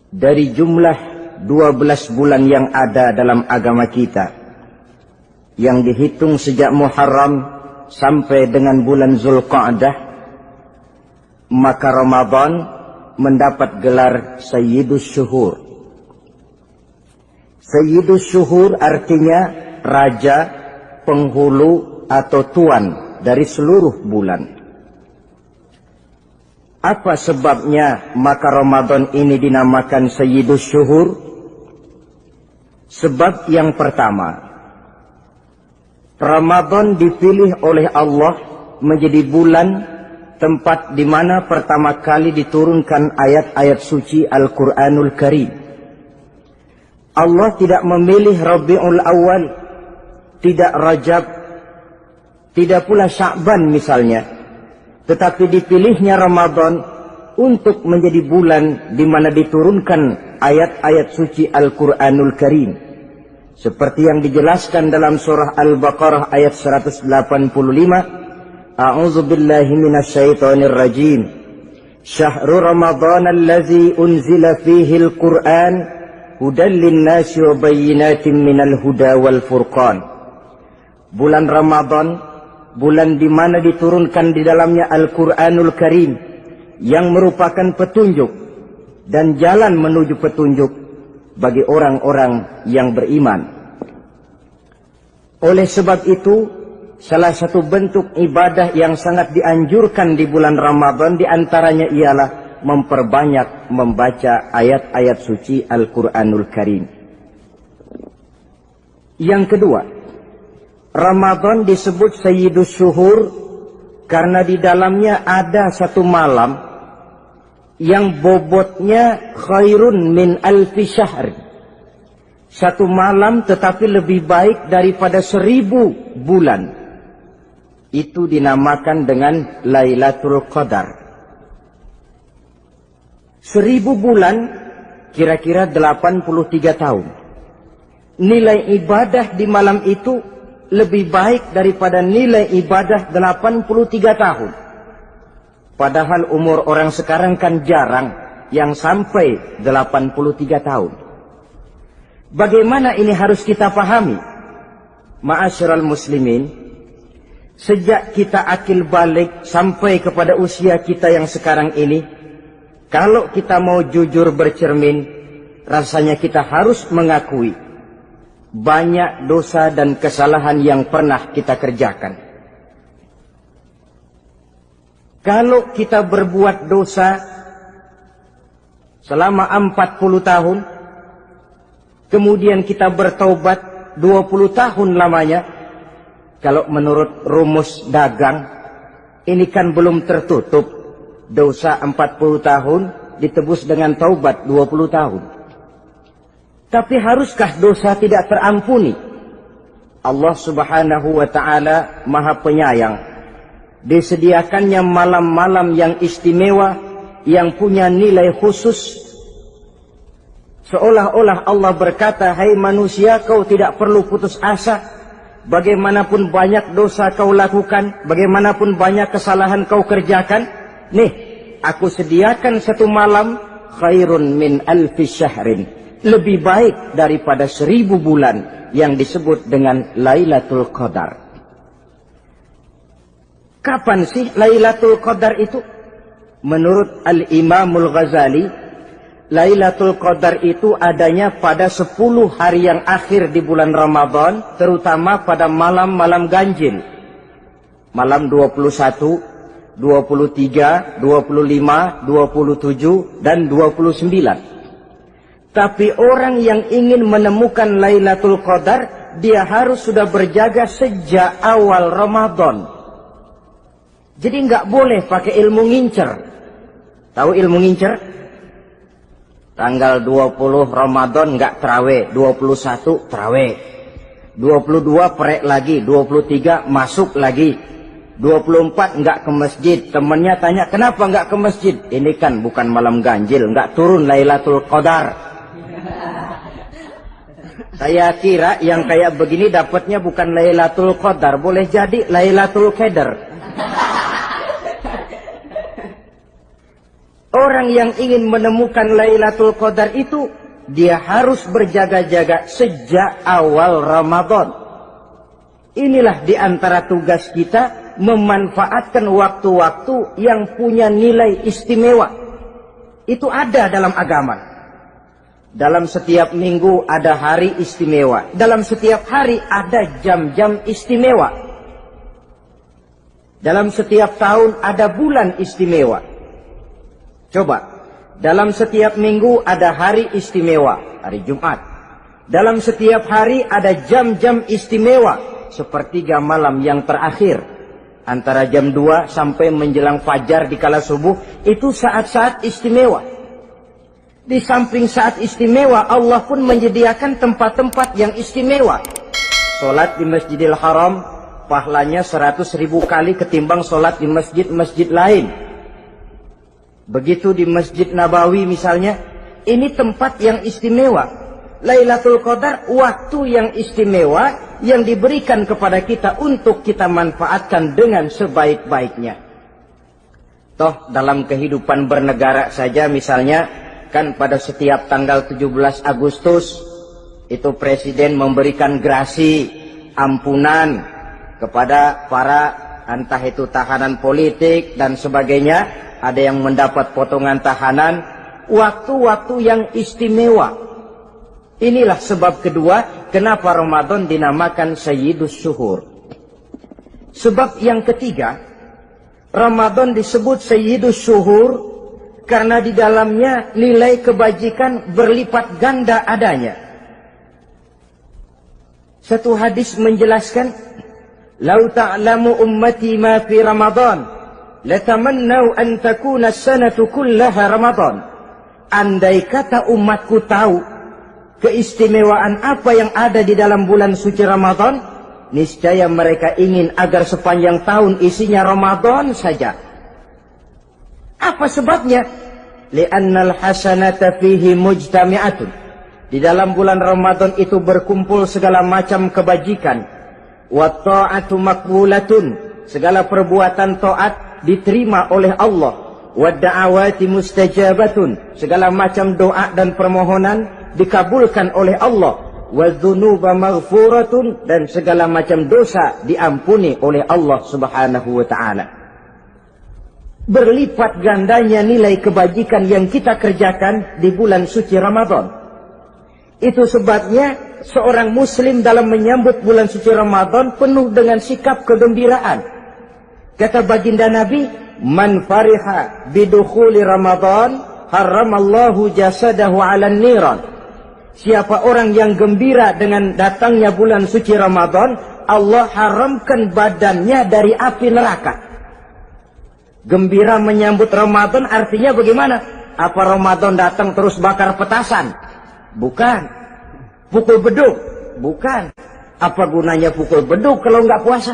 dari jumlah 12 bulan yang ada dalam agama kita, yang dihitung sejak Muharram sampai dengan bulan Zulqa'dah, maka Ramadan mendapat gelar Sayyidus Syuhur. Sayyidus Syuhur artinya raja, penghulu atau tuan dari seluruh bulan. Apa sebabnya maka Ramadan ini dinamakan Sayyidus Syuhur? Sebab yang pertama, Ramadan dipilih oleh Allah menjadi bulan tempat di mana pertama kali diturunkan ayat-ayat suci Al-Quranul Karim. Allah tidak memilih Rabiul Awal, tidak Rajab, tidak pula Sya'ban misalnya, tetapi dipilihnya Ramadan untuk menjadi bulan di mana diturunkan ayat-ayat suci Al-Quranul Karim. Seperti yang dijelaskan dalam surah Al-Baqarah ayat 185, A'udzu billahi minasyaitonir rajim. Syahrul Ramadan allazi unzila fihi al-Qur'an hudan lin-nasi wa bayyinatin minal huda wal furqan. Bulan Ramadan, bulan di mana diturunkan di dalamnya Al-Qur'anul Karim yang merupakan petunjuk dan jalan menuju petunjuk bagi orang-orang yang beriman. Oleh sebab itu, salah satu bentuk ibadah yang sangat dianjurkan di bulan Ramadan diantaranya ialah memperbanyak membaca ayat-ayat suci Al-Quranul Karim. Yang kedua, Ramadan disebut Sayyidus Syuhur karena di dalamnya ada satu malam yang bobotnya khairun min alfi syahr. Satu malam tetapi lebih baik daripada 1000 bulan. Itu dinamakan dengan Lailatul Qadar. 1000 bulan kira-kira 83 tahun. Nilai ibadah di malam itu lebih baik daripada nilai ibadah 83 tahun. Padahal umur orang sekarang kan jarang yang sampai 83 tahun. Bagaimana ini harus kita pahami? Ma'asyiral muslimin, sejak kita akil balik sampai kepada usia kita yang sekarang ini, kalau kita mau jujur bercermin, rasanya kita harus mengakui banyak dosa dan kesalahan yang pernah kita kerjakan. Kalau kita berbuat dosa selama 40 tahun, kemudian kita bertaubat 20 tahun lamanya, kalau menurut rumus dagang, ini kan belum tertutup. Dosa 40 tahun ditebus dengan taubat 20 tahun. Tapi haruskah dosa tidak terampuni? Allah Subhanahu wa ta'ala Maha Penyayang. Disediakannya malam-malam yang istimewa, yang punya nilai khusus. Seolah-olah Allah berkata, hai manusia, kau tidak perlu putus asa. Bagaimanapun banyak dosa kau lakukan, bagaimanapun banyak kesalahan kau kerjakan, nih, aku sediakan satu malam khairun min alfi syahrin, lebih baik daripada 1000 bulan yang disebut dengan Lailatul Qadar. Kapan sih Lailatul Qadar itu? Menurut Al-Imamul Ghazali, Lailatul Qadar itu adanya pada 10 hari yang akhir di bulan Ramadan, terutama pada malam-malam ganjil. Malam 21, 23, 25, 27, dan 29. Tapi orang yang ingin menemukan Lailatul Qadar, dia harus sudah berjaga sejak awal Ramadan. Jadi nggak boleh pakai ilmu ngincer. Tahu ilmu ngincer? Tanggal 20 Ramadan nggak terawih, 21 terawih, 22 perek lagi, 23 masuk lagi, 24 nggak ke masjid. Temennya tanya, kenapa nggak ke masjid? Ini kan bukan malam ganjil, nggak turun Lailatul Qadar. Saya kira yang kayak begini dapatnya bukan Lailatul Qadar, boleh jadi Lailatul Qadar. orang yang ingin menemukan Lailatul Qadar itu, dia harus berjaga-jaga sejak awal Ramadan. Inilah di antara tugas kita, memanfaatkan waktu-waktu yang punya nilai istimewa. Itu ada dalam agama. Dalam setiap minggu ada hari istimewa. Dalam setiap hari ada jam-jam istimewa. Dalam setiap tahun ada bulan istimewa. Coba, dalam setiap minggu ada hari istimewa, hari Jumat. Dalam setiap hari ada jam-jam istimewa, sepertiga malam yang terakhir. Antara jam 2 sampai menjelang fajar di kala subuh, itu saat-saat istimewa. Di samping saat istimewa, Allah pun menyediakan tempat-tempat yang istimewa. Solat di Masjidil Haram, pahalanya 100.000 kali ketimbang solat di masjid-masjid lain. Begitu di Masjid Nabawi misalnya, ini tempat yang istimewa. Lailatul Qadar, waktu yang istimewa yang diberikan kepada kita untuk kita manfaatkan dengan sebaik-baiknya. Toh dalam kehidupan bernegara saja misalnya, kan pada setiap tanggal 17 Agustus, itu Presiden memberikan grasi, ampunan kepada para entah itu tahanan politik dan sebagainya. Ada yang mendapat potongan tahanan. Waktu-waktu yang istimewa. Inilah sebab kedua kenapa Ramadan dinamakan Sayyidus Syuhur. Sebab yang ketiga, Ramadan disebut Sayyidus Syuhur karena di dalamnya nilai kebajikan berlipat ganda adanya. Satu hadis menjelaskan, "Lau ta'lamu ummati ma fi Ramadan, latamannau an takuna as-sanatu kullaha Ramadan." Andai kata umatku tahu keistimewaan apa yang ada di dalam bulan suci Ramadan, niscaya mereka ingin agar sepanjang tahun isinya Ramadan saja. Apa sebabnya? Li'annal hasanata fihi mujtami'atun. Di dalam bulan Ramadan itu berkumpul segala macam kebajikan. Wa ta'atu maqbulatun. Segala perbuatan taat diterima oleh Allah. Wa da'awati mustajabatun. Segala macam doa dan permohonan dikabulkan oleh Allah. Wa dzunuba maghfuratun. Dan segala macam dosa diampuni oleh Allah Subhanahu wa ta'ala. Berlipat gandanya nilai kebajikan yang kita kerjakan di bulan suci Ramadan. Itu sebabnya seorang muslim dalam menyambut bulan suci Ramadan penuh dengan sikap kegembiraan. Kata baginda Nabi, "Man fariha bidukhuli Ramadan, haramallahu jasadahu 'alan niran." Siapa orang yang gembira dengan datangnya bulan suci Ramadan, Allah haramkan badannya dari api neraka. Gembira menyambut Ramadan artinya bagaimana? Apa Ramadan datang terus bakar petasan? Bukan. Pukul beduk? Bukan. Apa gunanya pukul beduk kalau nggak puasa?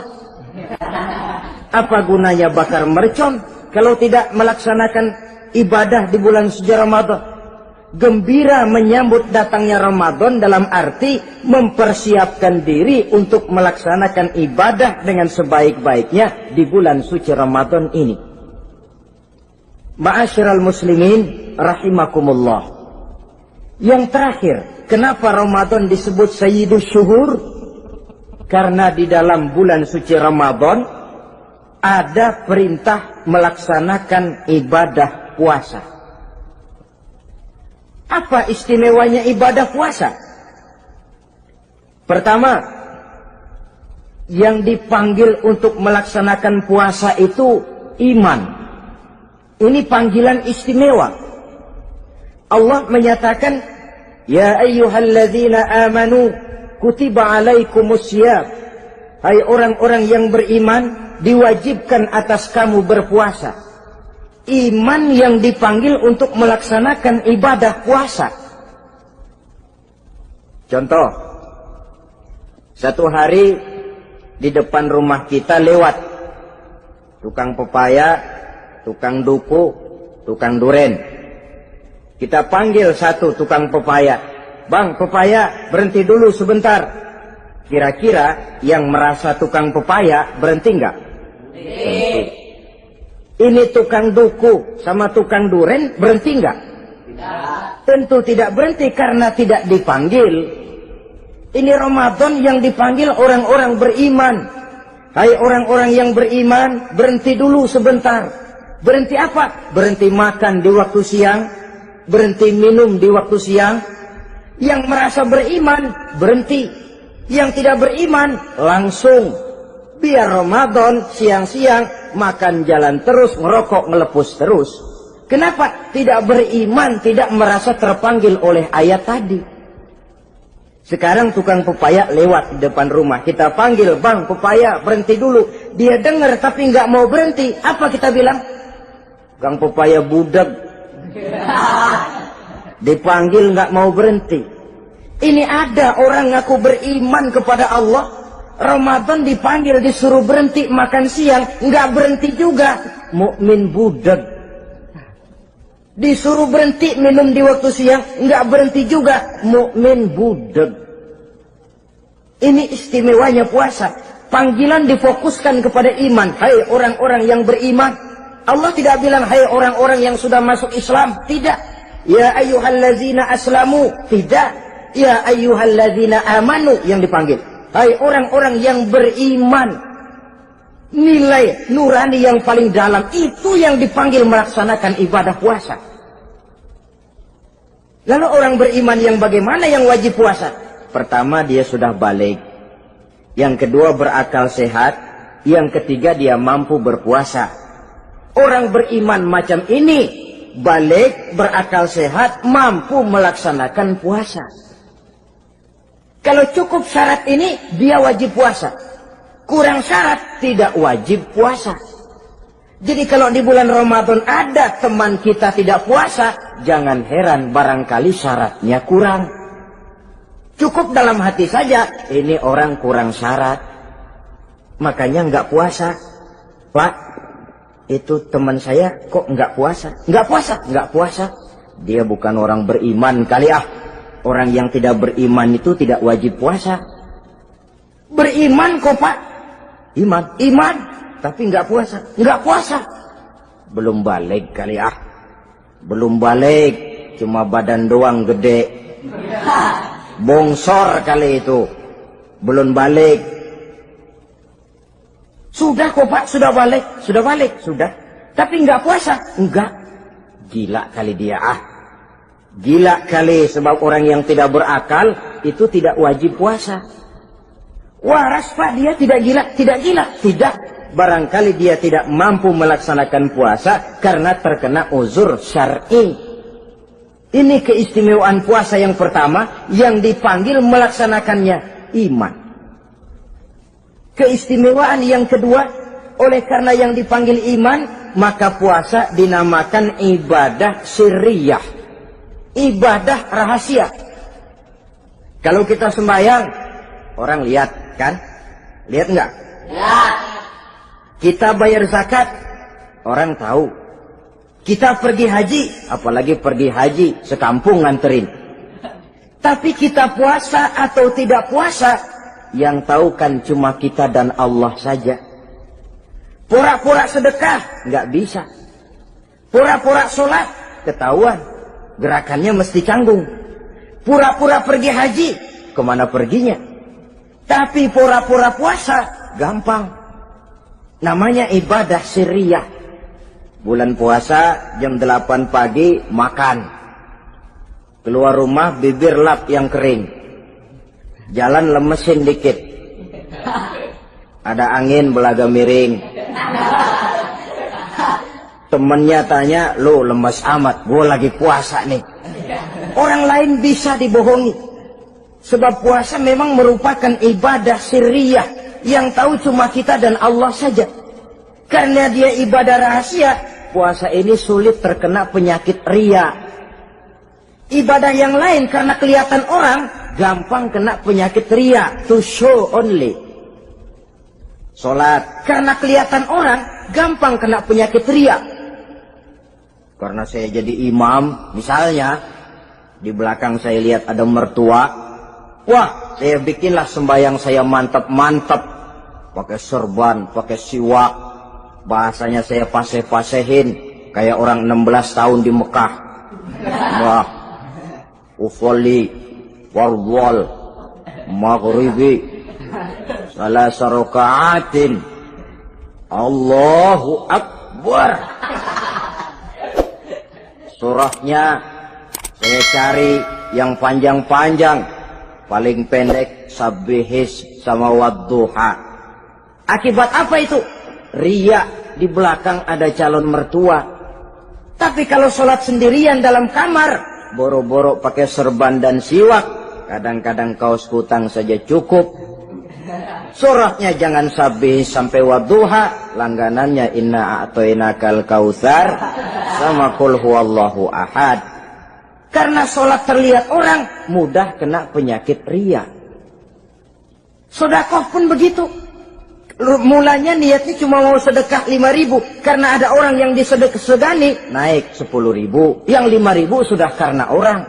Apa gunanya bakar mercon kalau tidak melaksanakan ibadah di bulan suci Ramadan? Gembira menyambut datangnya Ramadan dalam arti mempersiapkan diri untuk melaksanakan ibadah dengan sebaik-baiknya di bulan suci Ramadan ini. Ma'asyiral muslimin rahimakumullah. Yang terakhir, kenapa Ramadan disebut Sayyidus Syuhur? Karena di dalam bulan suci Ramadan ada perintah melaksanakan ibadah puasa. Apa istimewanya ibadah puasa? Pertama, yang dipanggil untuk melaksanakan puasa itu iman. Ini panggilan istimewa. Allah menyatakan, "Ya ayyuhalladzina amanu kutiba alaikumussyam." Hai orang-orang yang beriman, diwajibkan atas kamu berpuasa. Iman yang dipanggil untuk melaksanakan ibadah puasa. Contoh, satu hari di depan rumah kita lewat tukang pepaya, tukang duku, tukang duren. Kita panggil satu tukang pepaya, "Bang, pepaya, berhenti dulu sebentar." Kira-kira yang merasa tukang pepaya berhenti enggak? Berhenti. Ini tukang duku sama tukang duren berhenti enggak? Tentu tidak berhenti karena tidak dipanggil. Ini Ramadan yang dipanggil orang-orang beriman. Hai orang-orang yang beriman, berhenti dulu sebentar. Berhenti apa? Berhenti makan di waktu siang, berhenti minum di waktu siang. Yang merasa beriman, berhenti. Yang tidak beriman, langsung. Biar Ramadan siang-siang makan jalan terus, ngerokok, ngelepus terus. Kenapa? Tidak beriman, tidak merasa terpanggil oleh ayat tadi. Sekarang tukang pepaya lewat di depan rumah. Kita panggil, bang pepaya berhenti dulu. Dia dengar tapi nggak mau berhenti. Apa kita bilang? Kang pepaya budak. Dipanggil nggak mau berhenti. Ini ada orang ngaku beriman kepada Allah. Ramadan dipanggil disuruh berhenti makan siang, nggak berhenti juga. Mukmin budak. Disuruh berhenti minum di waktu siang, nggak berhenti juga. Mukmin budak. Ini istimewanya puasa. Panggilan difokuskan kepada iman. Hai orang-orang yang beriman. Allah tidak bilang hai orang-orang yang sudah masuk Islam. Tidak. Ya ayyuhallazina aslamu. Tidak. Ya ayyuhallazina amanu yang dipanggil. Hai orang-orang yang beriman. Nilai nurani yang paling dalam itu yang dipanggil melaksanakan ibadah puasa. Lalu orang beriman yang bagaimana yang wajib puasa? Pertama dia sudah balik. Yang kedua berakal sehat. Yang ketiga dia mampu berpuasa. Orang beriman macam ini balik, berakal sehat, mampu melaksanakan puasa. Kalau cukup syarat ini dia wajib puasa. Kurang syarat, tidak wajib puasa. Jadi kalau di bulan Ramadan ada teman kita tidak puasa, jangan heran barangkali syaratnya kurang. Cukup dalam hati saja, ini orang kurang syarat. Makanya nggak puasa. Pak, itu teman saya kok nggak puasa? Nggak puasa, nggak puasa. Dia bukan orang beriman kali ah. Orang yang tidak beriman itu tidak wajib puasa. Beriman kok Pak. Iman, tapi nggak puasa, nggak puasa. Belum balik kali ah, belum balik, cuma badan doang gede, bongsor kali itu, belum balik. Sudah kok Pak, sudah balik, sudah. Tapi nggak puasa, enggak. Gila kali dia ah, gila kali sebab orang yang tidak berakal itu tidak wajib puasa. Waras Pak, dia tidak gila. Tidak. Barangkali dia tidak mampu melaksanakan puasa karena terkena uzur syar'i. Ini keistimewaan puasa yang pertama yang dipanggil melaksanakannya iman. Keistimewaan yang kedua, oleh karena yang dipanggil iman, maka puasa dinamakan ibadah sirriyah. Ibadah rahasia. Kalau kita sembahyang, orang lihat. Kan? Lihat enggak? Lihat. Kita bayar zakat, orang tahu. Kita pergi haji, apalagi pergi haji, sekampung nganterin. Tapi kita puasa atau tidak puasa, yang tahu kan cuma kita dan Allah saja. Pura-pura sedekah, nggak bisa. Pura-pura sholat, ketahuan. Gerakannya mesti canggung. Pura-pura pergi haji, kemana perginya? Tapi pura-pura puasa, gampang. Namanya ibadah sirriyah. Bulan puasa, jam 8 pagi, makan. Keluar rumah, bibir lap yang kering. Jalan lemesin dikit. Ada angin, belaga miring. Temennya tanya, lo lemes amat, gue lagi puasa nih. Orang lain bisa dibohongi. Sebab puasa memang merupakan ibadah sirriyah yang tahu cuma kita dan Allah saja. Karena dia ibadah rahasia, puasa ini sulit terkena penyakit riya. Ibadah yang lain karena kelihatan orang, gampang kena penyakit riya, to show only. Sholat, karena kelihatan orang, gampang kena penyakit riya. Karena saya jadi imam, misalnya, di belakang saya lihat ada mertua, wah, saya bikinlah sembahyang saya mantap-mantap. Pakai serban, pakai siwak. bahasanya saya paseh-pasehin kayak orang 16 tahun di Mekah. Wah, ufolli warwal maghribi salah sarokaatin Allahu Akbar. Surahnya saya cari yang panjang-panjang, paling pendek sabbihis sama wadduha. Akibat apa itu? Riya, di belakang ada calon mertua. Tapi kalau sholat sendirian dalam kamar, boro-boro pakai serban dan siwak, kadang-kadang kaos kutang saja cukup. Surahnya jangan sabbihis sampai wadduha, langganannya inna a'toinakal kautsar sama qul huwallahu ahad. Karena sholat terlihat orang, mudah kena penyakit riya. Sedekah pun begitu. Mulanya niatnya cuma mau sedekah 5.000. Karena ada orang yang disedekah-segani, naik 10.000. Yang 5.000 sudah karena orang.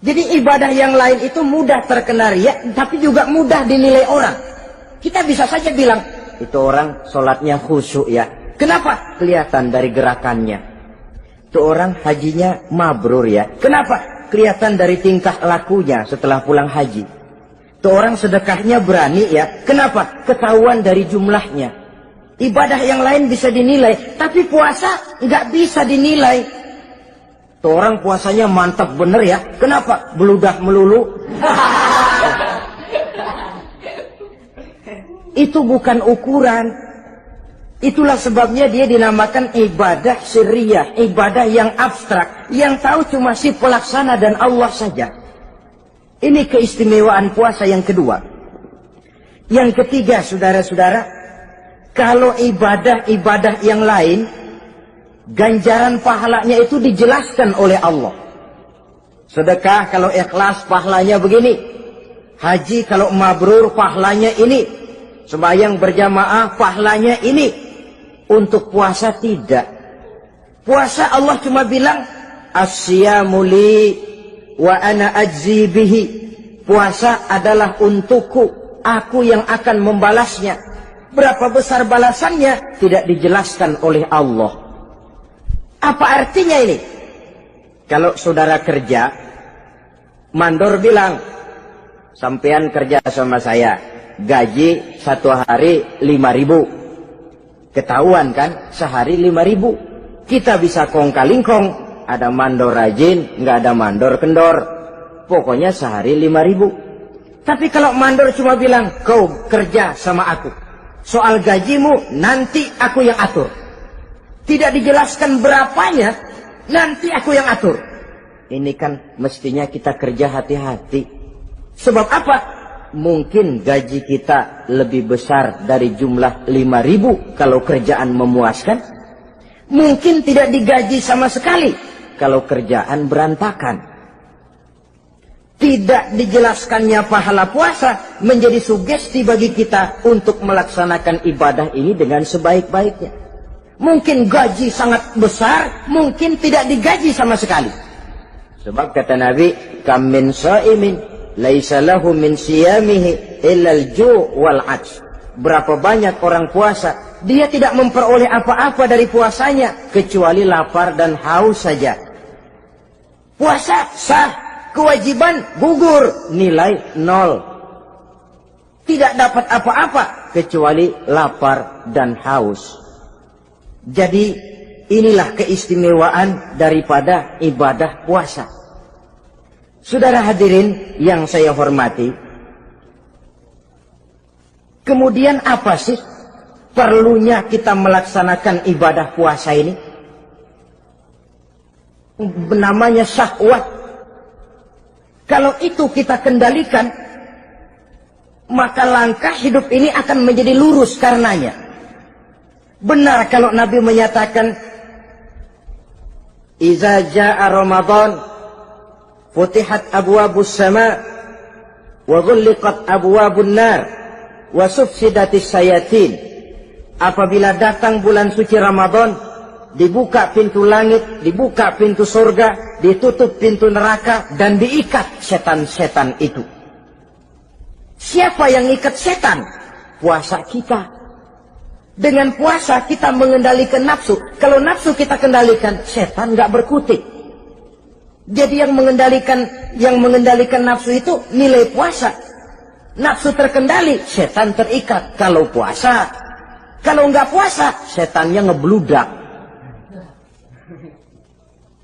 Jadi ibadah yang lain itu mudah terkena riya, tapi juga mudah dinilai orang. Kita bisa saja bilang, itu orang sholatnya khusyuk ya. Kenapa? Kelihatan dari gerakannya. Itu orang hajinya mabrur ya. Kenapa? Kelihatan dari tingkah lakunya setelah pulang haji. Itu orang sedekahnya berani ya. Kenapa? Ketahuan dari jumlahnya. Ibadah yang lain bisa dinilai, tapi puasa nggak bisa dinilai. Itu orang puasanya mantap bener ya. Kenapa? Beludak melulu. Itu bukan ukuran. Itulah sebabnya dia dinamakan ibadah sirriyah, ibadah yang abstrak, yang tahu cuma si pelaksana dan Allah saja. Ini keistimewaan puasa yang kedua. Yang ketiga, saudara-saudara, kalau ibadah-ibadah yang lain, ganjaran pahalanya itu dijelaskan oleh Allah. Sedekah kalau ikhlas pahalanya begini. Haji kalau mabrur pahalanya ini. Sembahyang berjamaah pahalanya ini. Untuk puasa tidak. Puasa Allah cuma bilang as-siyamu li wa ana ajzi bihi. Puasa adalah untukku, aku yang akan membalasnya. Berapa besar balasannya tidak dijelaskan oleh Allah. Apa artinya ini? Kalau saudara kerja, mandor bilang, sampean kerja sama saya, gaji 1 hari 5.000. Ketahuan kan, sehari 5.000. Kita bisa kong-kalingkong, ada mandor rajin, nggak ada mandor kendor. Pokoknya sehari 5.000. Tapi kalau mandor cuma bilang, kau kerja sama aku, soal gajimu nanti aku yang atur. Tidak dijelaskan berapanya, nanti aku yang atur. Ini kan mestinya kita kerja hati-hati. Sebab apa? Mungkin gaji kita lebih besar dari jumlah 5.000 kalau kerjaan memuaskan. Mungkin tidak digaji sama sekali kalau kerjaan berantakan. Tidak dijelaskannya pahala puasa menjadi sugesti bagi kita untuk melaksanakan ibadah ini dengan sebaik-baiknya. Mungkin gaji sangat besar, mungkin tidak digaji sama sekali. Sebab kata Nabi, kam min shaimin laisa lahu min siyamihi illa al-ju' wal 'atsh. Berapa banyak orang puasa, dia tidak memperoleh apa-apa dari puasanya kecuali lapar dan haus saja. Puasa sah, kewajiban gugur, nilai 0. Tidak dapat apa-apa kecuali lapar dan haus. Jadi inilah keistimewaan daripada ibadah puasa. Saudara hadirin yang saya hormati, kemudian apa sih perlunya kita melaksanakan ibadah puasa ini? Namanya syahwat. Kalau itu kita kendalikan, maka langkah hidup ini akan menjadi lurus karenanya. Benar kalau Nabi menyatakan, Iza ja'a Ramadan, futihat abwabus sama, wa ghulliqat abwabun nar, wa sufsidatis sayatin. Apabila datang bulan suci Ramadan, dibuka pintu langit, dibuka pintu surga, ditutup pintu neraka, dan diikat setan-setan itu. Siapa yang ikat setan? Puasa kita. Dengan puasa kita mengendalikan nafsu. Kalau nafsu kita kendalikan, setan nggak berkutik. Jadi yang mengendalikan nafsu itu nilai puasa. Nafsu terkendali, setan terikat. Kalau puasa, kalau nggak puasa, setannya ngebludak.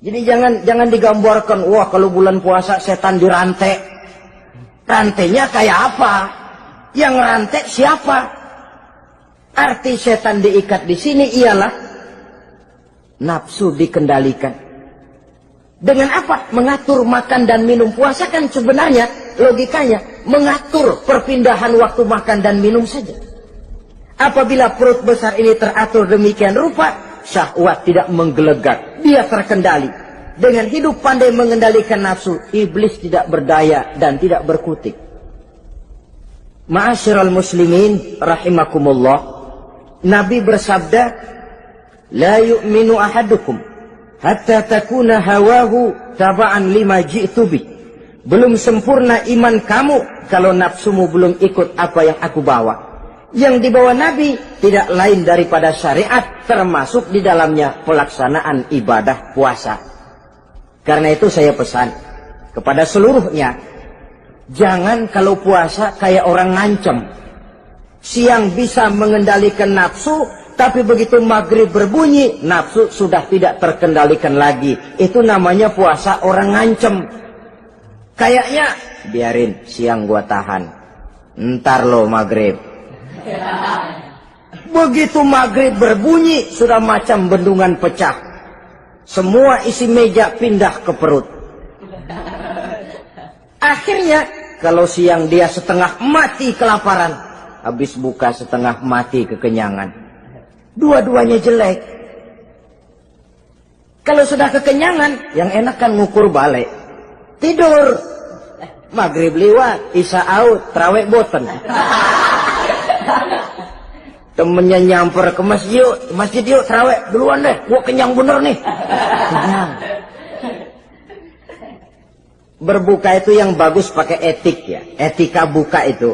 Jadi jangan digambarkan, wah kalau bulan puasa setan dirantai. Rantainya kayak apa? Yang rantai siapa? Arti setan diikat di sini ialah nafsu dikendalikan. Dengan apa? Mengatur makan dan minum. Puasa kan sebenarnya logikanya mengatur perpindahan waktu makan dan minum saja. Apabila perut besar ini teratur demikian rupa, syahwat tidak menggelegak, dia terkendali. Dengan hidup pandai mengendalikan nafsu, iblis tidak berdaya dan tidak berkutik. Ma'asyiral muslimin rahimakumullah, Nabi bersabda, la yu'minu ahadukum hatta takuna hawahu taba'an lima ji'tu bih. Belum sempurna iman kamu kalau nafsumu belum ikut apa yang aku bawa. Yang dibawa Nabi tidak lain daripada syariat, termasuk di dalamnya pelaksanaan ibadah puasa. Karena itu saya pesan kepada seluruhnya, jangan kalau puasa kayak orang ngancem. Siang bisa mengendalikan nafsu, tapi begitu maghrib berbunyi, nafsu sudah tidak terkendalikan lagi. Itu namanya puasa orang ngancem. Kayaknya, biarin siang gua tahan, ntar lo maghrib. Begitu maghrib berbunyi, sudah macam bendungan pecah. Semua isi meja pindah ke perut. Akhirnya, kalau siang dia setengah mati kelaparan, habis buka setengah mati kekenyangan. Dua-duanya jelek. Kalau sudah kekenyangan, yang enak kan ngukur balik. Tidur. Maghrib liwat, isya out, terawih boten. Temennya nyamper ke masjid yuk terawih duluan deh, gua kenyang bener nih. Kenyang. Berbuka itu yang bagus pakai etik ya. Etika buka itu.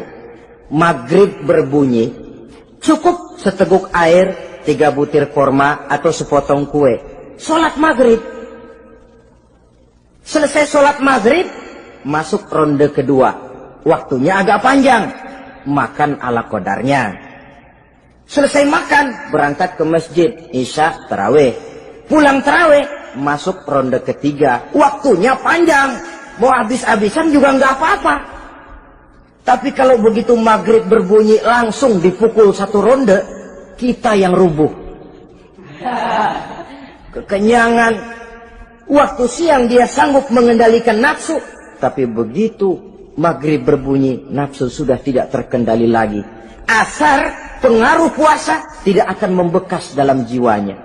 Maghrib berbunyi, cukup seteguk air, 3 butir korma atau sepotong kue. Sholat maghrib. Selesai sholat maghrib, masuk ronde kedua. Waktunya agak panjang. Makan ala qadarnya. Selesai makan, berangkat ke masjid, isya, tarawih. Pulang tarawih, masuk ronde ketiga. Waktunya panjang. Mau habis-habisan juga nggak apa-apa. Tapi kalau begitu maghrib berbunyi langsung dipukul 1 ronde, kita yang rubuh. Kekenyangan. Waktu siang dia sanggup mengendalikan nafsu. Tapi begitu maghrib berbunyi, nafsu sudah tidak terkendali lagi. Asar pengaruh puasa tidak akan membekas dalam jiwanya.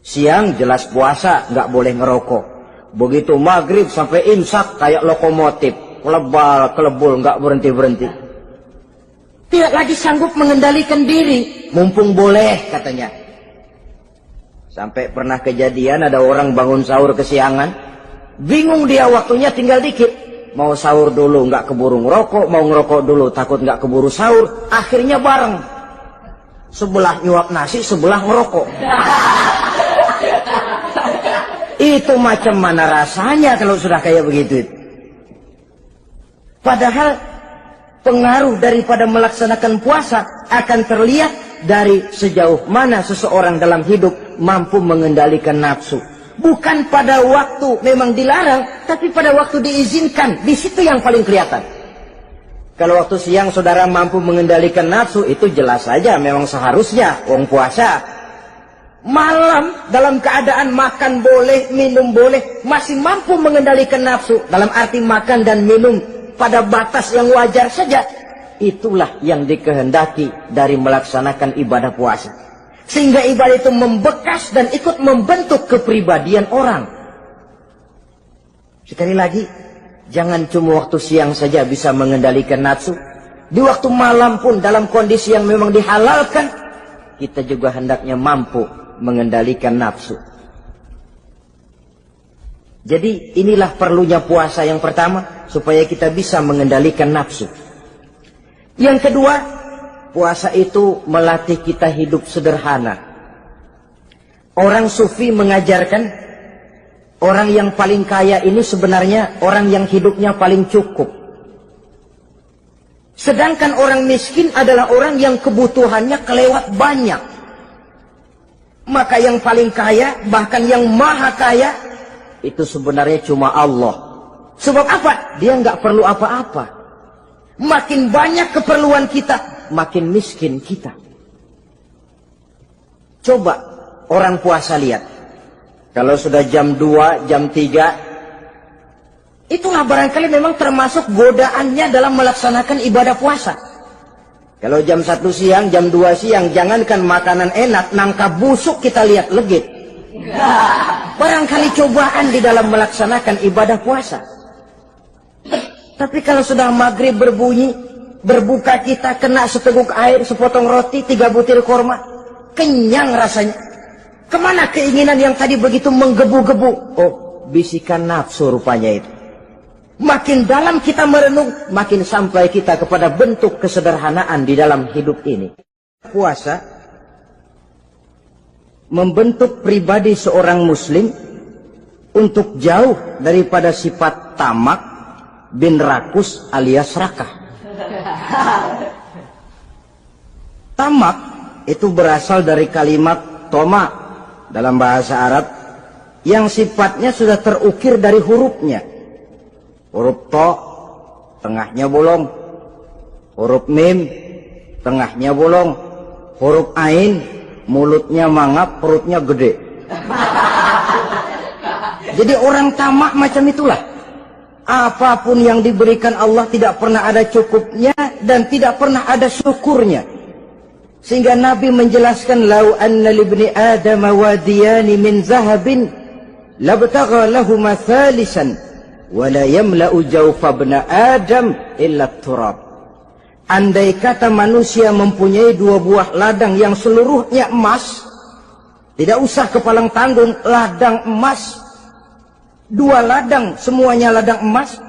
Siang jelas puasa, nggak boleh ngerokok. Begitu maghrib sampai imsak kayak lokomotif. Kelebul, nggak berhenti-berhenti. Tidak lagi sanggup mengendalikan diri. Mumpung boleh, katanya. Sampai pernah kejadian ada orang bangun sahur kesiangan. Bingung dia, waktunya tinggal dikit. Mau sahur dulu, nggak keburu ngerokok. Mau ngerokok dulu, takut nggak keburu sahur. Akhirnya bareng. Sebelah nyuap nasi, sebelah ngerokok. Itu macam mana rasanya kalau sudah kayak begitu? Padahal pengaruh daripada melaksanakan puasa akan terlihat dari sejauh mana seseorang dalam hidup mampu mengendalikan nafsu. Bukan pada waktu memang dilarang, tapi pada waktu diizinkan. Di situ yang paling kelihatan. Kalau waktu siang saudara mampu mengendalikan nafsu, itu jelas saja memang seharusnya wong puasa. Malam dalam keadaan makan boleh, minum boleh, masih mampu mengendalikan nafsu. Dalam arti makan dan minum pada batas yang wajar saja. Itulah yang dikehendaki dari melaksanakan ibadah puasa. Sehingga ibadah itu membekas dan ikut membentuk kepribadian orang. Sekali lagi, jangan cuma waktu siang saja bisa mengendalikan nafsu. Di waktu malam pun dalam kondisi yang memang dihalalkan, kita juga hendaknya mampu mengendalikan nafsu. Jadi inilah perlunya puasa yang pertama, supaya kita bisa mengendalikan nafsu. Yang kedua, puasa itu melatih kita hidup sederhana. Orang sufi mengajarkan orang yang paling kaya ini sebenarnya orang yang hidupnya paling cukup. Sedangkan orang miskin adalah orang yang kebutuhannya kelewat banyak. Maka yang paling kaya, bahkan yang maha kaya, itu sebenarnya cuma Allah. Sebab apa? Dia nggak perlu apa-apa. Makin banyak keperluan kita, makin miskin kita. Coba orang puasa lihat. Kalau sudah jam 2, jam 3, itulah barangkali memang termasuk godaannya dalam melaksanakan ibadah puasa. Kalau jam 1 siang, jam 2 siang, jangankan makanan enak, nangka busuk kita lihat legit. Barangkali cobaan di dalam melaksanakan ibadah puasa. Tapi kalau sudah maghrib berbunyi, berbuka kita kena seteguk air, sepotong roti, 3 butir korma, kenyang rasanya. Kemana keinginan yang tadi begitu menggebu-gebu? Oh, bisikan nafsu rupanya itu. Makin dalam kita merenung, makin sampai kita kepada bentuk kesederhanaan di dalam hidup ini. Puasa membentuk pribadi seorang muslim untuk jauh daripada sifat tamak bin rakus alias serakah. Tamak itu berasal dari kalimat toma dalam bahasa Arab yang sifatnya sudah terukir dari hurufnya. Huruf to, tengahnya bolong. Huruf mim, tengahnya bolong. Huruf ain, mulutnya mangap, perutnya gede. Jadi orang tamak macam itulah. Apapun yang diberikan Allah tidak pernah ada cukupnya dan tidak pernah ada syukurnya. Sehingga Nabi menjelaskan, lau anna libni Adam wadiyani min zahabin labtagha lahuma thalisan wala yamla'u jawfa ibna Adam illa turab. Andai kata manusia mempunyai 2 buah ladang yang seluruhnya emas, tidak usah kepalang tanggung, ladang emas, 2 ladang semuanya ladang emas,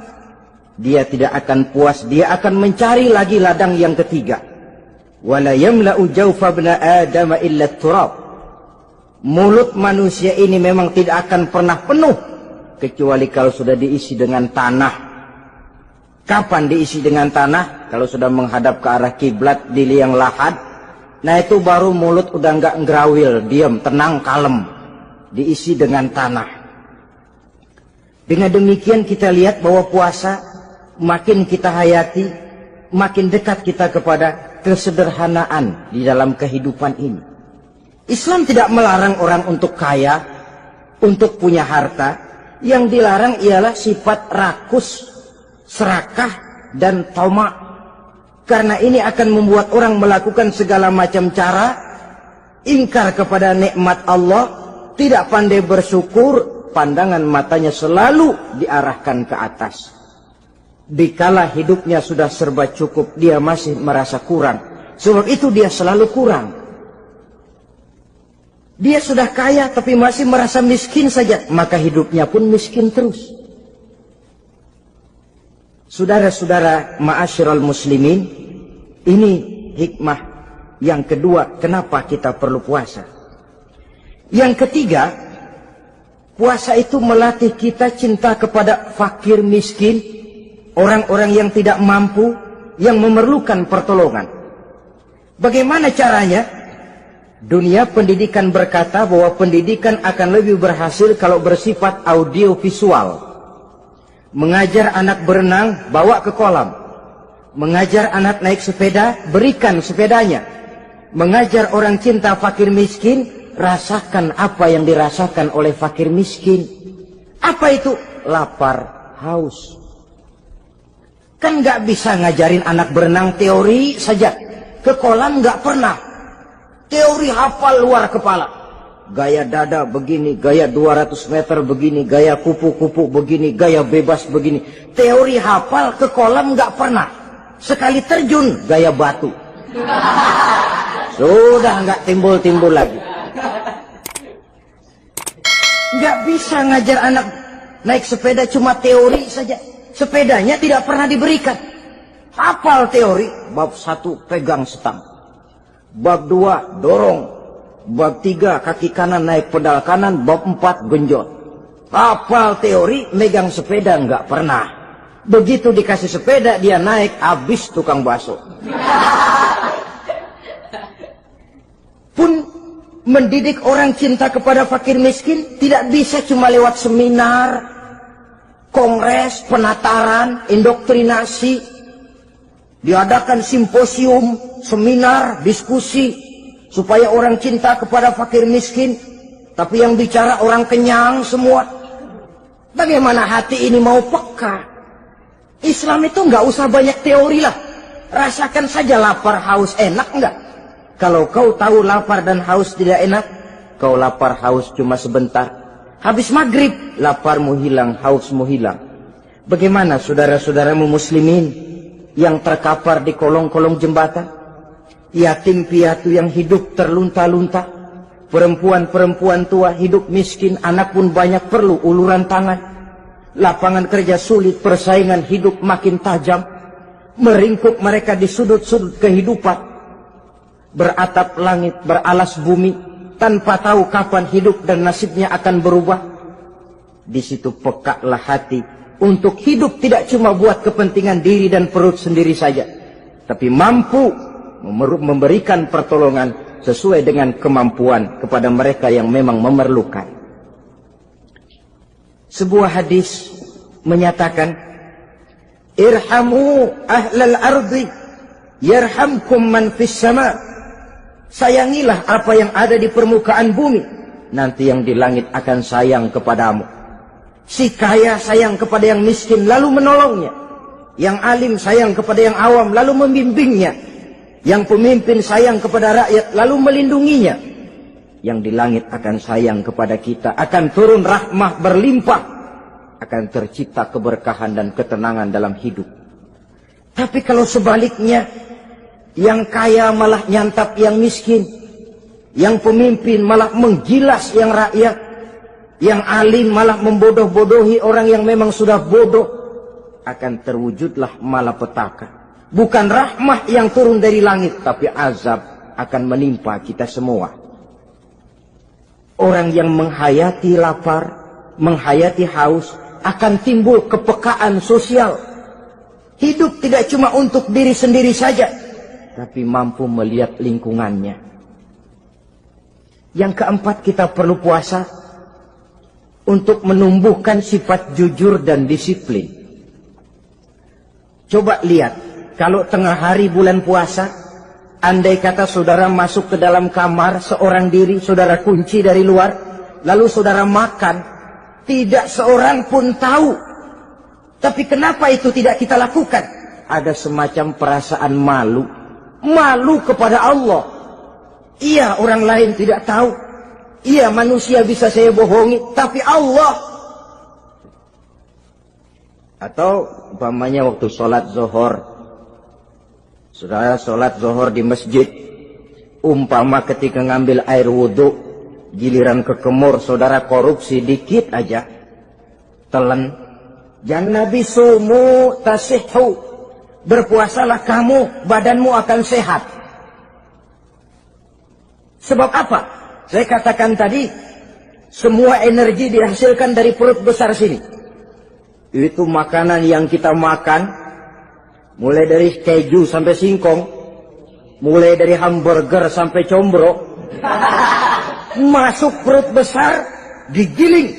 dia tidak akan puas, dia akan mencari lagi ladang yang ketiga. Wala yamla'u jawfa ibna Adam illa turab. Mulut manusia ini memang tidak akan pernah penuh kecuali kalau sudah diisi dengan tanah. Kapan diisi dengan tanah? Kalau sudah menghadap ke arah kiblat di liang lahat, nah itu baru mulut udah nggak ngerawil, diam, tenang, kalem, diisi dengan tanah. Dengan demikian kita lihat bahwa puasa makin kita hayati, makin dekat kita kepada kesederhanaan di dalam kehidupan ini. Islam tidak melarang orang untuk kaya, untuk punya harta. Yang dilarang ialah sifat rakus, serakah, dan tamak. Karena ini akan membuat orang melakukan segala macam cara, ingkar kepada nikmat Allah, tidak pandai bersyukur, pandangan matanya selalu diarahkan ke atas. Dikala hidupnya sudah serba cukup, dia masih merasa kurang. Sebab itu dia selalu kurang. Dia sudah kaya tapi masih merasa miskin saja, maka hidupnya pun miskin terus. Saudara-saudara ma'asyiral muslimin, ini hikmah yang kedua kenapa kita perlu puasa. Yang ketiga, puasa itu melatih kita cinta kepada fakir miskin, orang-orang yang tidak mampu, yang memerlukan pertolongan. Bagaimana caranya? Dunia pendidikan berkata bahwa pendidikan akan lebih berhasil kalau bersifat audio visual. Mengajar anak berenang, bawa ke kolam. Mengajar anak naik sepeda, berikan sepedanya. Mengajar orang cinta fakir miskin, rasakan apa yang dirasakan oleh fakir miskin. Apa itu? Lapar, haus. Kan nggak bisa ngajarin anak berenang teori saja. Ke kolam nggak pernah. Teori hafal luar kepala. Gaya dada begini, gaya 200 meter begini, gaya kupu-kupu begini, gaya bebas begini. Teori hafal, ke kolam nggak pernah. Sekali terjun, gaya batu. Sudah nggak timbul-timbul lagi. Nggak bisa ngajar anak naik sepeda cuma teori saja. Sepedanya tidak pernah diberikan. Hafal teori, bab 1 pegang stang. Bab 2, dorong. Bab 3, kaki kanan naik pedal kanan. Bab 4, genjot. Hafal teori, megang sepeda nggak pernah. Begitu dikasih sepeda, dia naik, habis tukang bakso. Pun mendidik orang cinta kepada fakir miskin tidak bisa cuma lewat seminar, kongres, penataran, indoktrinasi. Diadakan simposium, seminar, diskusi supaya orang cinta kepada fakir miskin, tapi yang bicara orang kenyang semua. Bagaimana hati ini mau peka? Islam itu nggak usah banyak teori lah. Rasakan saja lapar, haus, enak nggak? Kalau kau tahu lapar dan haus tidak enak, kau lapar haus cuma sebentar. Habis maghrib, laparmu hilang, hausmu hilang. Bagaimana saudara-saudaramu muslimin yang terkapar di kolong-kolong jembatan? Yatim piatu yang hidup terlunta-lunta. Perempuan-perempuan tua hidup miskin, anak pun banyak perlu uluran tangan. Lapangan kerja sulit, persaingan hidup makin tajam. Meringkuk mereka di sudut-sudut kehidupan. Beratap langit, beralas bumi, tanpa tahu kapan hidup dan nasibnya akan berubah. Di situ pekaklah hati untuk hidup tidak cuma buat kepentingan diri dan perut sendiri saja, tapi mampu memberikan pertolongan sesuai dengan kemampuan kepada mereka yang memang memerlukan. Sebuah hadis menyatakan, irhamu ahlal ardi yarhamkum man fis sama. Sayangilah apa yang ada di permukaan bumi, nanti yang di langit akan sayang kepadamu. Si kaya sayang kepada yang miskin lalu menolongnya. Yang alim sayang kepada yang awam lalu membimbingnya. Yang pemimpin sayang kepada rakyat lalu melindunginya. Yang di langit akan sayang kepada kita, akan turun rahmah berlimpah, akan tercipta keberkahan dan ketenangan dalam hidup. Tapi kalau sebaliknya, yang kaya malah nyantap yang miskin, yang pemimpin malah menggilas yang rakyat, yang alim malah membodoh-bodohi orang yang memang sudah bodoh, akan terwujudlah malapetaka. Bukan rahmah yang turun dari langit, tapi azab akan menimpa kita semua. Orang yang menghayati lapar, menghayati haus, akan timbul kepekaan sosial. Hidup tidak cuma untuk diri sendiri saja, tapi mampu melihat lingkungannya. Yang keempat, kita perlu puasa untuk menumbuhkan sifat jujur dan disiplin. Coba lihat, kalau tengah hari bulan puasa, andai kata saudara masuk ke dalam kamar seorang diri, saudara kunci dari luar, lalu saudara makan, tidak seorang pun tahu. Tapi kenapa itu tidak kita lakukan? Ada semacam perasaan malu. Malu kepada Allah. Iya, orang lain tidak tahu. Iya, manusia bisa saya bohongi, tapi Allah. Atau umpamanya waktu sholat zuhur, saudara sholat zuhur di masjid, umpama ketika ngambil air wudhu, giliran ke kemur, saudara korupsi dikit aja, telan. Jangan Nabi sumu tasihhu, berpuasalah kamu, badanmu akan sehat. Sebab apa? Saya katakan tadi, semua energi dihasilkan dari perut besar sini. Itu makanan yang kita makan, mulai dari keju sampai singkong, mulai dari hamburger sampai combro, masuk perut besar, digiling,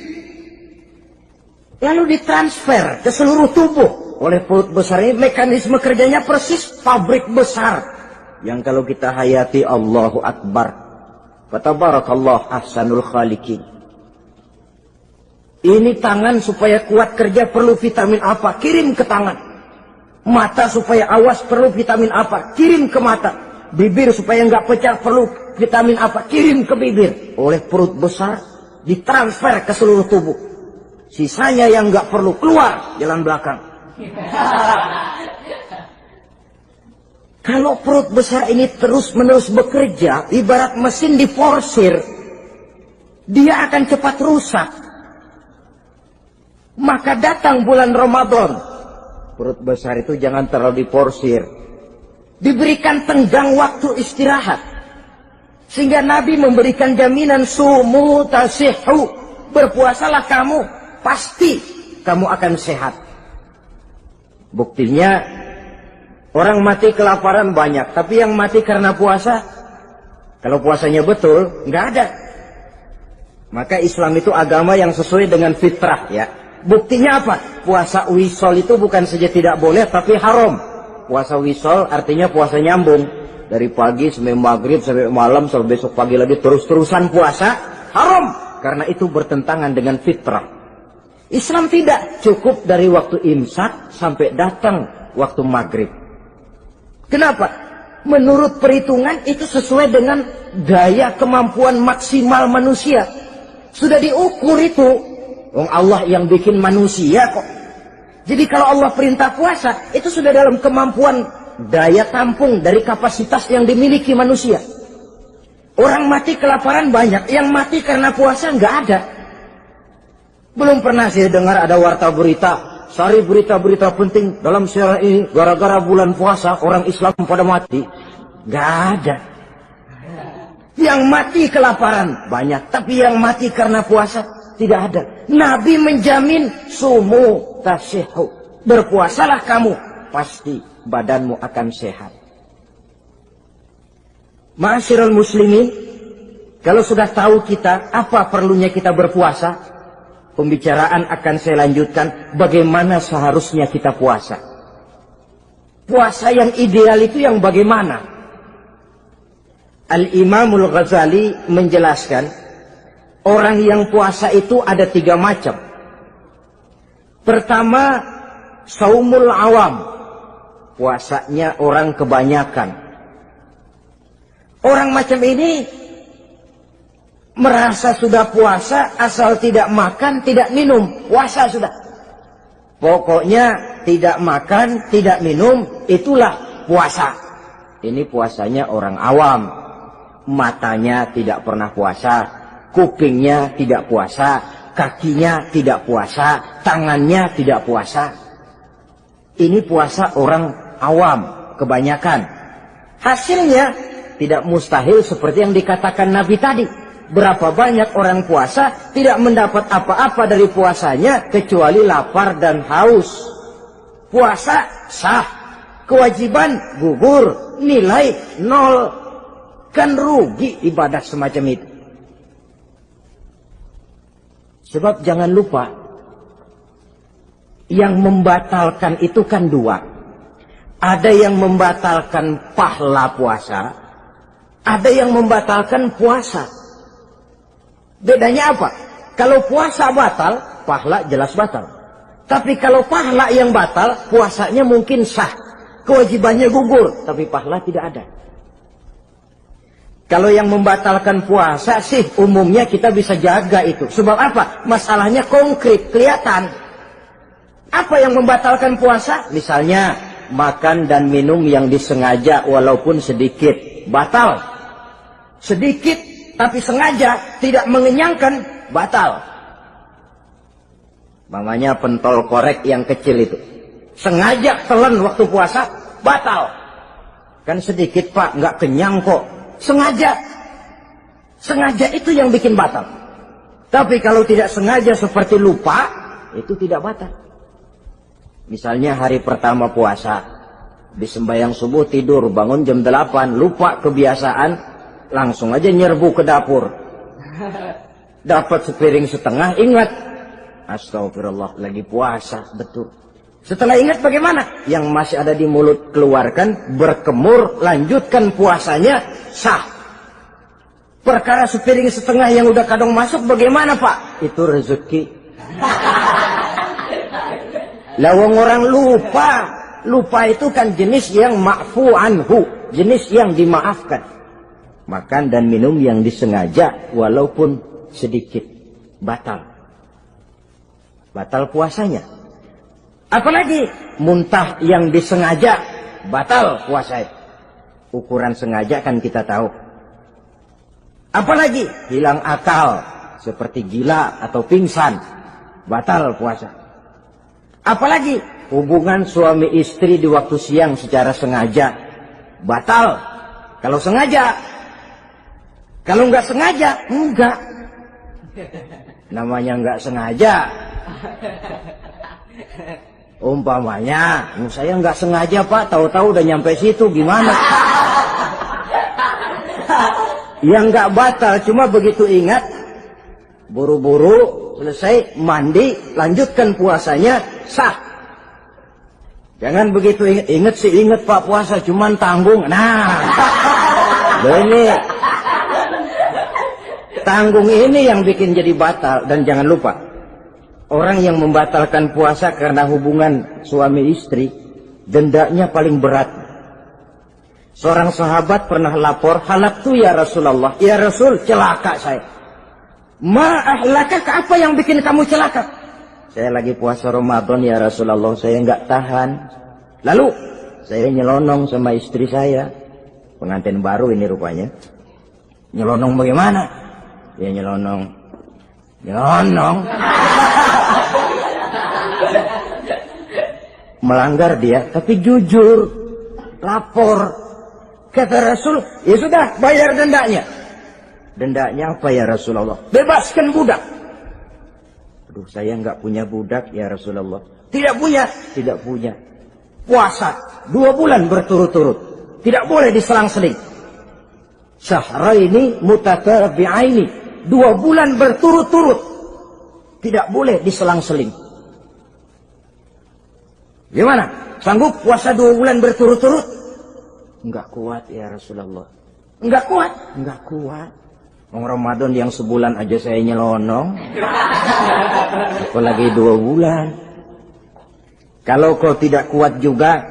lalu ditransfer ke seluruh tubuh oleh perut besar ini. Mekanisme kerjanya persis pabrik besar yang kalau kita hayati, Allahu Akbar, fatabarakallah ahsanul khaliqin. Ini tangan supaya kuat kerja perlu vitamin apa? Kirim ke tangan. Mata supaya awas perlu vitamin apa? Kirim ke mata. Bibir supaya nggak pecah perlu vitamin apa? Kirim ke bibir. Oleh perut besar ditransfer ke seluruh tubuh. Sisanya yang nggak perlu keluar jalan belakang. Kalau perut besar ini terus-menerus bekerja, ibarat mesin diforsir, dia akan cepat rusak. Maka datang bulan Ramadan, perut besar itu jangan terlalu diporsir. Diberikan tenggang waktu istirahat. Sehingga Nabi memberikan jaminan sumu tasihhu, berpuasalah kamu, pasti kamu akan sehat. Buktinya orang mati kelaparan banyak, tapi yang mati karena puasa, kalau puasanya betul, nggak ada. Maka Islam itu agama yang sesuai dengan fitrah ya. Buktinya apa? Puasa wisol itu bukan saja tidak boleh, tapi haram. Puasa wisol artinya puasa nyambung. Dari pagi sampai maghrib, sampai malam, sampai besok pagi lagi terus-terusan puasa, haram. Karena itu bertentangan dengan fitrah. Islam tidak cukup dari waktu imsak sampai datang waktu maghrib. Kenapa? Menurut perhitungan itu sesuai dengan daya kemampuan maksimal manusia. Sudah diukur itu. Allah yang bikin manusia kok. Jadi kalau Allah perintah puasa, itu sudah dalam kemampuan daya tampung dari kapasitas yang dimiliki manusia. Orang mati kelaparan banyak, yang mati karena puasa nggak ada. Belum pernah saya dengar ada warta berita, sari berita-berita penting dalam sejarah ini, gara-gara bulan puasa orang Islam pada mati. Nggak ada. Yang mati kelaparan banyak, tapi yang mati karena puasa tidak ada. Nabi menjamin sumu tasihhu, berpuasalah kamu, pasti badanmu akan sehat. Ma'asyiral muslimin, kalau sudah tahu kita apa perlunya kita berpuasa, pembicaraan akan saya lanjutkan bagaimana seharusnya kita puasa. Puasa yang ideal itu yang bagaimana? Al-Imamul Ghazali menjelaskan, orang yang puasa itu ada 3 macam. Pertama, saumul awam, puasanya orang kebanyakan. Orang macam ini merasa sudah puasa asal tidak makan, tidak minum, puasa sudah. Pokoknya tidak makan, tidak minum, itulah puasa. Ini puasanya orang awam. Matanya tidak pernah puasa, kupingnya tidak puasa, kakinya tidak puasa, tangannya tidak puasa. Ini puasa orang awam, kebanyakan. Hasilnya tidak mustahil seperti yang dikatakan Nabi tadi. Berapa banyak orang puasa tidak mendapat apa-apa dari puasanya kecuali lapar dan haus. Puasa sah, kewajiban gugur, nilai 0. Kan rugi ibadah semacam itu. Sebab jangan lupa, yang membatalkan itu kan 2. Ada yang membatalkan pahala puasa, ada yang membatalkan puasa. Bedanya apa? Kalau puasa batal, pahala jelas batal. Tapi kalau pahala yang batal, puasanya mungkin sah. Kewajibannya gugur, tapi pahala tidak ada. Kalau yang membatalkan puasa sih umumnya kita bisa jaga itu. Sebab apa? Masalahnya konkret, kelihatan. Apa yang membatalkan puasa? Misalnya makan dan minum yang disengaja walaupun sedikit, batal. Sedikit tapi sengaja tidak mengenyangkan, batal. Mamanya pentol korek yang kecil itu, sengaja telan waktu puasa, batal. Kan sedikit pak, nggak kenyang kok. Sengaja. Sengaja itu yang bikin batal. Tapi kalau tidak sengaja seperti lupa, itu tidak batal. Misalnya hari pertama puasa, di sembahyang subuh tidur, bangun jam 8, lupa kebiasaan, langsung aja nyerbu ke dapur. Dapat sepiring setengah, ingat. Astagfirullah, lagi puasa, betul. Setelah ingat bagaimana? Yang masih ada di mulut keluarkan, berkemur, lanjutkan puasanya, sah. Perkara sepiring setengah yang udah kadang masuk bagaimana pak? Itu rezeki. Lawang orang lupa. Lupa itu kan jenis yang ma'fu anhu, jenis yang dimaafkan. Makan dan minum yang disengaja walaupun sedikit, batal. Batal puasanya. Apalagi muntah yang disengaja, batal puasa. Ukuran sengaja kan kita tahu. Apalagi hilang akal, seperti gila atau pingsan, batal puasa. Apalagi hubungan suami istri di waktu siang secara sengaja, batal. Kalau sengaja, Kalau nggak sengaja, enggak. Namanya nggak sengaja. Umpamanya, saya nggak sengaja Pak, tahu-tahu udah nyampe situ, gimana? Yang nggak batal, cuma begitu ingat, buru-buru selesai mandi, lanjutkan puasanya, sah. Jangan begitu ingat sih, ingat Pak puasa, cuman tanggung. Nah, ini tanggung ini yang bikin jadi batal. Dan jangan lupa, orang yang membatalkan puasa karena hubungan suami istri, dendanya paling berat. Seorang sahabat pernah lapor, halaktu ya Rasulullah. Ya Rasul, celaka saya. Ma ahlakaka, apa yang bikin kamu celaka? Saya lagi puasa Ramadan ya Rasulullah, saya nggak tahan. Lalu saya nyelonong sama istri saya. Pengantin baru ini rupanya. Nyelonong bagaimana? Ya nyelonong. Melanggar dia, tapi jujur. Lapor. Kata Rasul, ya sudah, bayar dendanya. Dendanya apa ya Rasulullah? Bebaskan budak. Aduh, saya nggak punya budak ya Rasulullah. Tidak punya? Tidak punya. Puasa 2 bulan berturut-turut. Tidak boleh diselang-seling. Syahraini mutatabi'aini. 2 bulan berturut-turut. Tidak boleh diselang-seling. Gimana? Sanggup puasa 2 bulan berturut-turut? Enggak kuat ya Rasulullah. Enggak kuat? Enggak kuat. Ramadan yang sebulan aja saya nyelonong. Apalagi 2 bulan. Kalau kau tidak kuat juga,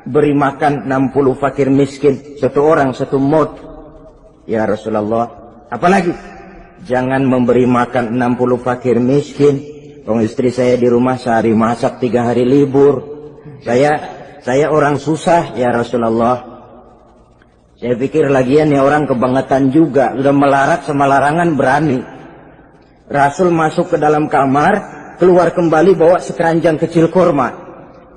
beri makan 60 fakir miskin. 1 orang 1 mod. Ya Rasulullah. Apalagi? Jangan memberi makan 60 fakir miskin. Kalau istri saya di rumah sehari masak, 3 hari libur. Saya orang susah ya Rasulullah. Saya pikir lagian ya orang kebangetan juga. Udah melarat sama larangan berani. Rasul masuk ke dalam kamar, keluar kembali bawa sekeranjang kecil kurma.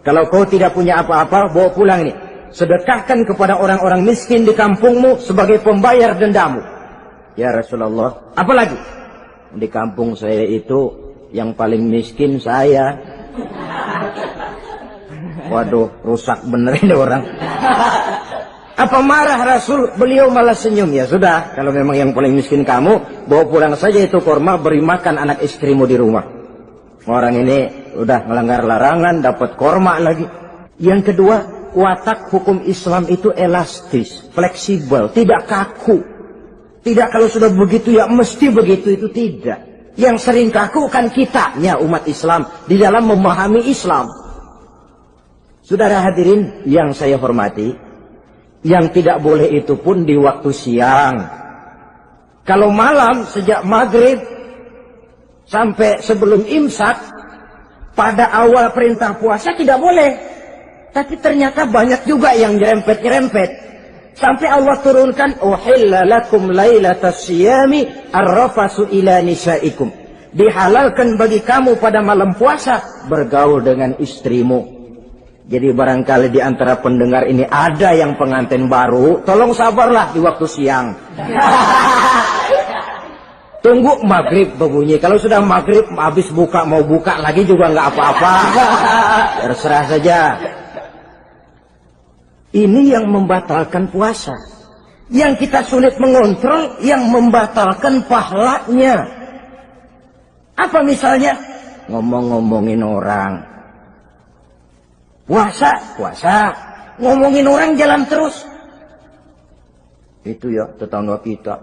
Kalau kau tidak punya apa-apa, bawa pulang ini. Sedekahkan kepada orang-orang miskin di kampungmu sebagai pembayar dendamu. Ya Rasulullah. Apalagi? Di kampung saya itu yang paling miskin saya. Waduh, rusak bener ini orang. Apa marah Rasul? Beliau malah senyum. Ya sudah, kalau memang yang paling miskin kamu, bawa pulang saja itu kurma, beri makan anak istrimu di rumah. Orang ini udah melanggar larangan, dapat kurma lagi. Yang kedua, watak hukum Islam itu elastis, fleksibel, tidak kaku. Tidak kalau sudah begitu ya mesti begitu, itu tidak. Yang sering kaku kan kitanya umat Islam di dalam memahami Islam. Saudara hadirin yang saya hormati, yang tidak boleh itu pun di waktu siang. Kalau malam sejak maghrib sampai sebelum imsak, pada awal perintah puasa tidak boleh. Tapi ternyata banyak juga yang nyerempet-nyerempet. Sampai Allah turunkan, uhilla lakum lailatas siyami arrafasu ila nisaikum. Dihalalkan bagi kamu pada malam puasa bergaul dengan istrimu. Jadi barangkali di antara pendengar ini ada yang pengantin baru, tolong sabarlah di waktu siang. Tunggu maghrib berbunyi. Kalau sudah maghrib habis buka, mau buka lagi juga nggak apa-apa. Terserah saja. Ini yang membatalkan puasa. Yang kita sulit mengontrol, yang membatalkan pahalanya. Apa misalnya? Ngomong-ngomongin orang. Puasa, ngomongin orang jalan terus. Itu ya tetangga kita.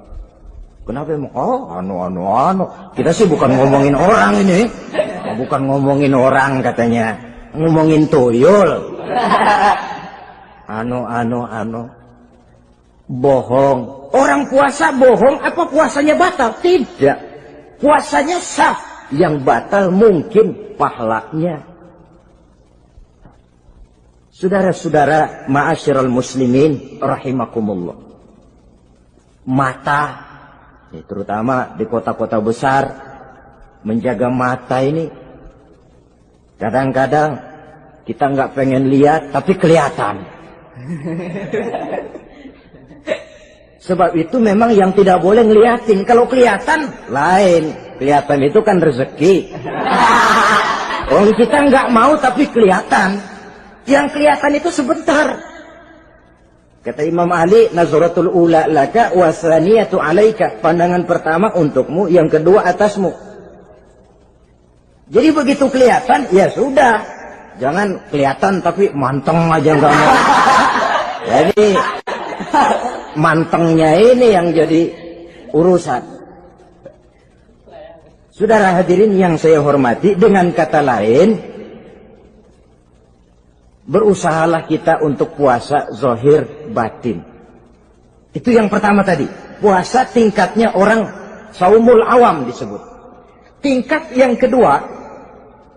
Kenapa emang? Oh, anu. Kita sih bukan ngomongin orang ini. Bukan ngomongin orang katanya. Ngomongin tuyul. Anu. Bohong. Orang puasa bohong, apa puasanya batal? Tidak. Puasanya sah. Yang batal mungkin pahalanya. Saudara-saudara ma'asyiral muslimin rahimakumullah. Mata, terutama di kota-kota besar, menjaga mata ini. Kadang-kadang kita nggak pengen lihat tapi kelihatan. Sebab itu memang yang tidak boleh ngeliatin. Kalau kelihatan, lain. Kelihatan itu kan rezeki. Orang kita nggak mau tapi kelihatan. Yang kelihatan itu sebentar. Kata Imam Ali, nazaratul ula laka wasaniyatu alaika. Pandangan pertama untukmu, yang kedua atasmu. Jadi begitu kelihatan, ya sudah. Jangan kelihatan tapi manteng aja nggak mau. Jadi mantengnya ini yang jadi urusan. Saudara hadirin yang saya hormati, dengan kata lain, berusahalah kita untuk puasa zahir batin. Itu yang pertama tadi. Puasa tingkatnya orang saumul awam disebut. Tingkat yang kedua,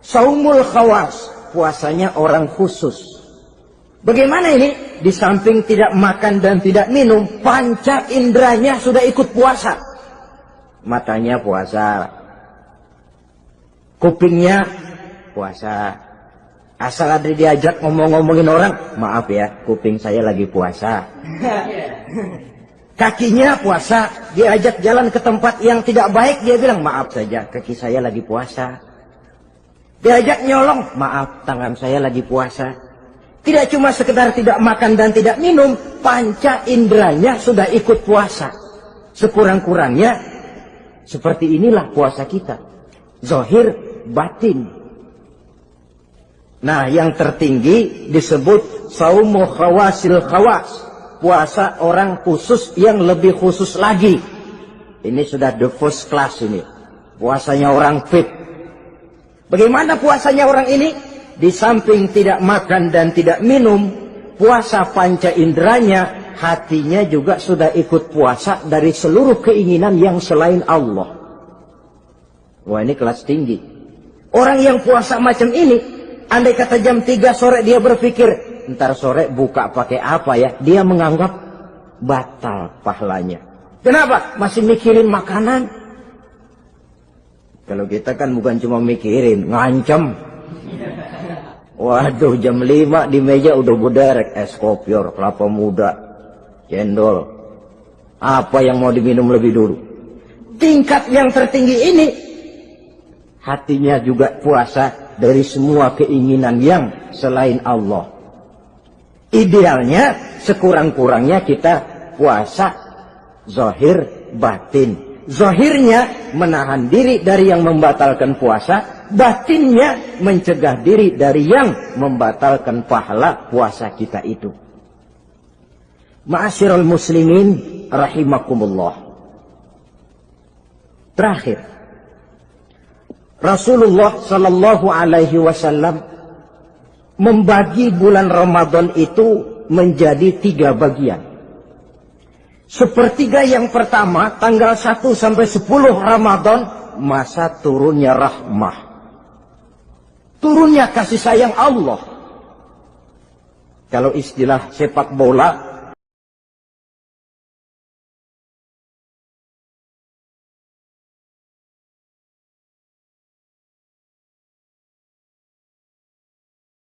saumul khawas. Puasanya orang khusus. Bagaimana ini? Di samping tidak makan dan tidak minum, panca inderanya sudah ikut puasa. Matanya puasa, kupingnya puasa. Asal ada diajak ngomong-ngomongin orang, maaf ya, kuping saya lagi puasa. Kakinya puasa, diajak jalan ke tempat yang tidak baik, dia bilang maaf saja, kaki saya lagi puasa. Diajak nyolong, maaf, tangan saya lagi puasa. Tidak cuma sekedar tidak makan dan tidak minum, panca inderanya sudah ikut puasa. Sekurang-kurangnya, seperti inilah puasa kita. Zahir, batin. Nah, yang tertinggi disebut saumu khawasil khawas. Puasa orang khusus yang lebih khusus lagi. Ini sudah the first class ini. Puasanya orang fit. Bagaimana puasanya orang ini? Di samping tidak makan dan tidak minum, puasa panca inderanya, hatinya juga sudah ikut puasa dari seluruh keinginan yang selain Allah. Wah, ini kelas tinggi. Orang yang puasa macam ini, andai kata jam 3 sore dia berpikir, ntar sore buka pakai apa ya? Dia menganggap batal pahalanya. Kenapa? Masih mikirin makanan. Kalau kita kan bukan cuma mikirin, ngancam. Waduh, jam 5 di meja udah berderek es kopior, kelapa muda, cendol. Apa yang mau diminum lebih dulu? Tingkat yang tertinggi ini, hatinya juga puasa dari semua keinginan yang selain Allah. Idealnya, sekurang-kurangnya kita puasa zahir batin. Zahirnya menahan diri dari yang membatalkan puasa, batinnya mencegah diri dari yang membatalkan pahala puasa kita itu. Ma'asyiral muslimin rahimakumullah. Terakhir, Rasulullah sallallahu alaihi wasallam membagi bulan Ramadan itu menjadi 3 bagian. Sepertiga yang pertama, tanggal 1 sampai 10 Ramadan, masa turunnya rahmah. Turunnya kasih sayang Allah. Kalau istilah sepak bola,